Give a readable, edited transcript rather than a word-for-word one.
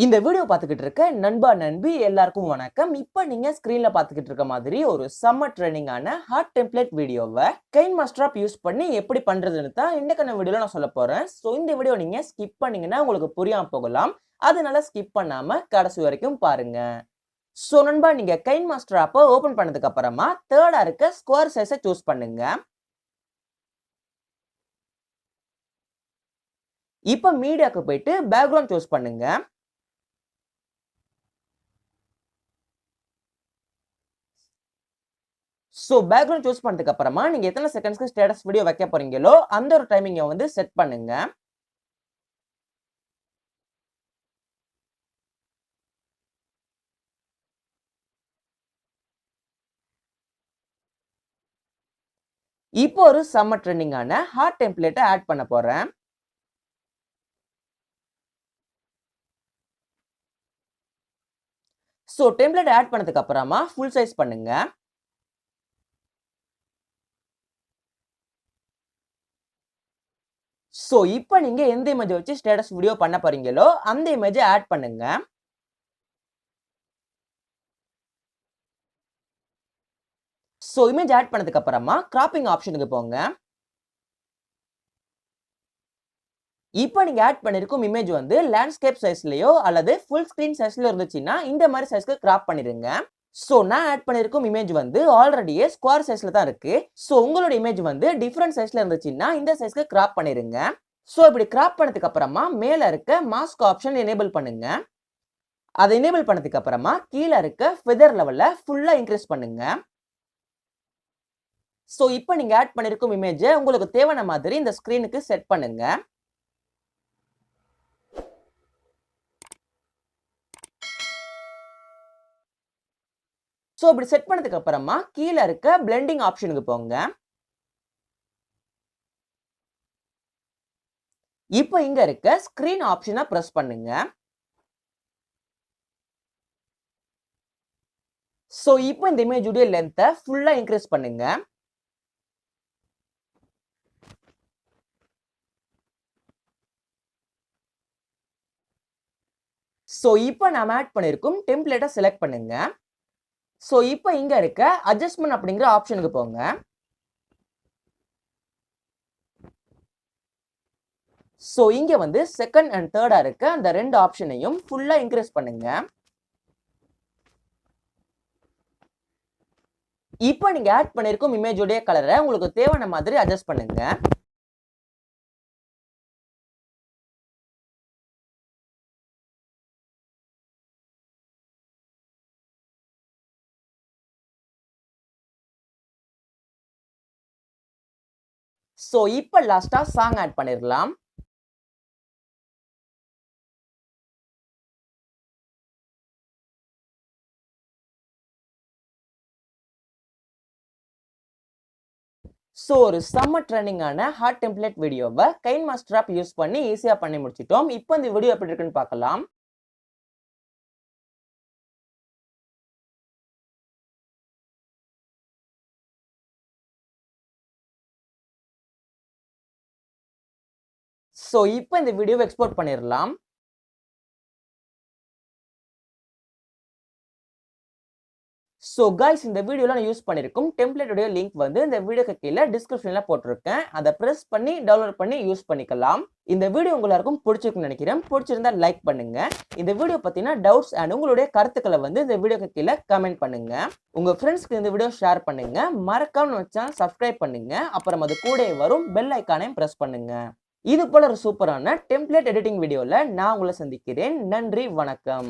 இந்த வீடியோ பார்த்துக்கிட்டு இருக்க நண்பா நண்பி எல்லாருக்கும் வணக்கம். இப்போ நீங்க ஸ்கிரீன்ல பார்த்துக்கிட்டு இருக்க மாதிரி ஒரு சம்மர் ட்ரெண்டிங்கான ஹார்ட் டெம்ப்ளேட் வீடியோவை கைன்மாஸ்டர் ஆப் யூஸ் பண்ணி எப்படி பண்றதுன்னு தான் இன்னைக்கான வீடியோல நான் சொல்ல போறேன். ஸோ இந்த வீடியோ நீங்க ஸ்கிப் பண்ணீங்கன்னா உங்களுக்கு புரியாம போகலாம். அதனால ஸ்கிப் பண்ணாம கடைசி வரைக்கும் பாருங்க. ஸோ நண்பா, நீங்க கைன்மாஸ்டர் ஆப்பை ஓபன் பண்ணதுக்கு அப்புறமா தேர்டா இருக்க ஸ்கொயர் சைஸை சூஸ் பண்ணுங்க. இப்போ மீடியாக்கு போயிட்டு பேக்ரவுண்ட் சூஸ் பண்ணுங்க. ஸோ பேக்ரவுண்ட் சூஸ் பண்ணதுக்கு அப்புறமா நீங்க எத்தனை செகண்ட்ஸ்க்கு ஸ்டேட்டஸ் வீடியோ வைக்க போறீங்களோ அந்த ஒரு டைமிங்கை வந்து செட் பண்ணுங்க. இப்போ ஒரு சம்மர் ட்ரெண்டிங்கான ஹார்ட் டெம்ப்ளேட்டை ஆட் பண்ண போறேன். ஸோ டெம்ப்ளேட் ஆட் பண்ணதுக்கு அப்புறமா ஃபுல் சைஸ் பண்ணுங்க. ஸோ இப்போ நீங்க எந்த இமேஜை வச்சு ஸ்டேட்டஸ் வீடியோ பண்ண போறீங்களோ அந்த இமேஜை ஆட் பண்ணுங்க. ஸோ இமேஜ் ஆட் பண்ணதுக்கு அப்புறமா கிராப்பிங் ஆப்ஷனுக்கு போங்க. இப்போ நீங்க ஆட் பண்ணிருக்கும் இமேஜ் வந்து லேண்ட்ஸ்கேப் சைஸ்லயோ அல்லது ஃபுல் ஸ்கிரீன் சைஸ்ல இருந்துச்சுன்னா இந்த மாதிரி சைஸ்க்கு கிராப் பண்ணிருங்க. ஸோ நான் ஆட் பண்ணிருக்கும் இமேஜ் வந்து ஆல்ரெடியே ஸ்கொயர் சைஸ்ல தான் இருக்கு. ஸோ உங்களோட இமேஜ் வந்து டிஃப்ரெண்ட் சைஸ்ல இருந்துச்சுன்னா இந்த சைஸ்க்கு கிராப் பண்ணிருங்க. ஸோ இப்படி கிராப் பண்ணதுக்கு அப்புறமா மேல இருக்க மாஸ்க் ஆப்ஷன் எனேபிள் பண்ணுங்க. அதை எனேபிள் பண்ணதுக்கு அப்புறமா கீழே இருக்க ஃபெதர் லெவல்ல ஃபுல்லா இன்க்ரீஸ் பண்ணுங்க. ஸோ இப்போ நீங்க ஆட் பண்ணிருக்கும் இமேஜை உங்களுக்கு தேவையான மாதிரி இந்த ஸ்கிரீனுக்கு செட் பண்ணுங்க. ஸோ இப்படி செட் பண்ணதுக்கு அப்புறமா கீழே இருக்க பிளெண்டிங் ஆப்ஷனுக்கு போங்க. இப்போ இங்க இருக்க ஸ்கிரீன் ஆப்ஷனை பிரஸ் பண்ணுங்க. ஸோ இப்போ இந்த இமேஜுடைய லென்த்தை ஃபுல்லா இன்க்ரீஸ் பண்ணுங்க. ஸோ இப்போ நாம ஆட் பண்ணிருக்கும் டெம்ப்ளேட்டை செலக்ட் பண்ணுங்க. ஸோ இப்போ இங்க இருக்க அட்ஜஸ்ட்மெண்ட் அப்படிங்கிற ஆப்ஷனுக்கு போங்க. ஸோ இங்க வந்து செகண்ட் அண்ட் தேர்டா இருக்க அந்த ரெண்டு ஆப்ஷனையும் ஃபுல்லா இன்க்ரீஸ் பண்ணுங்க. இப்போ நீங்க ஆட் பண்ணிருக்கும் இமேஜோடைய கலரை உங்களுக்கு தேவையான மாதிரி அட்ஜஸ்ட் பண்ணுங்க. ஸோ இப்போ லாஸ்டா சாங் ஆட் பண்ணிடலாம். ஸோ ஒரு சம்மர் ட்ரெண்டிங்கான ஹார்ட் டெம்ப்ளேட் வீடியோவை கைன்மாஸ்டர் ஆப் யூஸ் பண்ணி ஈஸியா பண்ணி முடிச்சிட்டோம். இப்போ இந்த வீடியோ எப்படி இருக்குன்னு பார்க்கலாம். ஸோ இப்போ இந்த வீடியோவை எக்ஸ்போர்ட் பண்ணிடலாம். ஸோ கைஸ், இந்த வீடியோல நான் யூஸ் பண்ணிருக்கும் டெம்ப்ளேட்டோட லிங்க் வந்து இந்த வீடியோக்கு கீழே டிஸ்கிரிப்ஷன்ல போட்டிருக்கேன். அதை பிரஸ் பண்ணி டவுன்லோட் பண்ணி யூஸ் பண்ணிக்கலாம். இந்த வீடியோ எல்லாருக்கும் பிடிச்சிருக்குன்னு நினைக்கிறேன். பிடிச்சிருந்தா லைக் பண்ணுங்க. இந்த வீடியோ பத்தின டவுட்ஸ் அண்ட் உங்களுடைய கருத்துக்களை வந்து இந்த வீடியோக்கு கீழே கமெண்ட் பண்ணுங்க. உங்க ஃப்ரெண்ட்ஸ்க்கு இந்த வீடியோ ஷேர் பண்ணுங்க. மறக்காம நம்ம சேனல் சப்ஸ்கிரைப் பண்ணுங்க. அப்புறம் அது கூட வரும் பெல் ஐக்கானையும் பிரஸ் பண்ணுங்க. இது போல ஒரு சூப்பரான டெம்ப்ளேட் எடிட்டிங் வீடியோல நான் உங்களை சந்திக்கிறேன். நன்றி, வணக்கம்.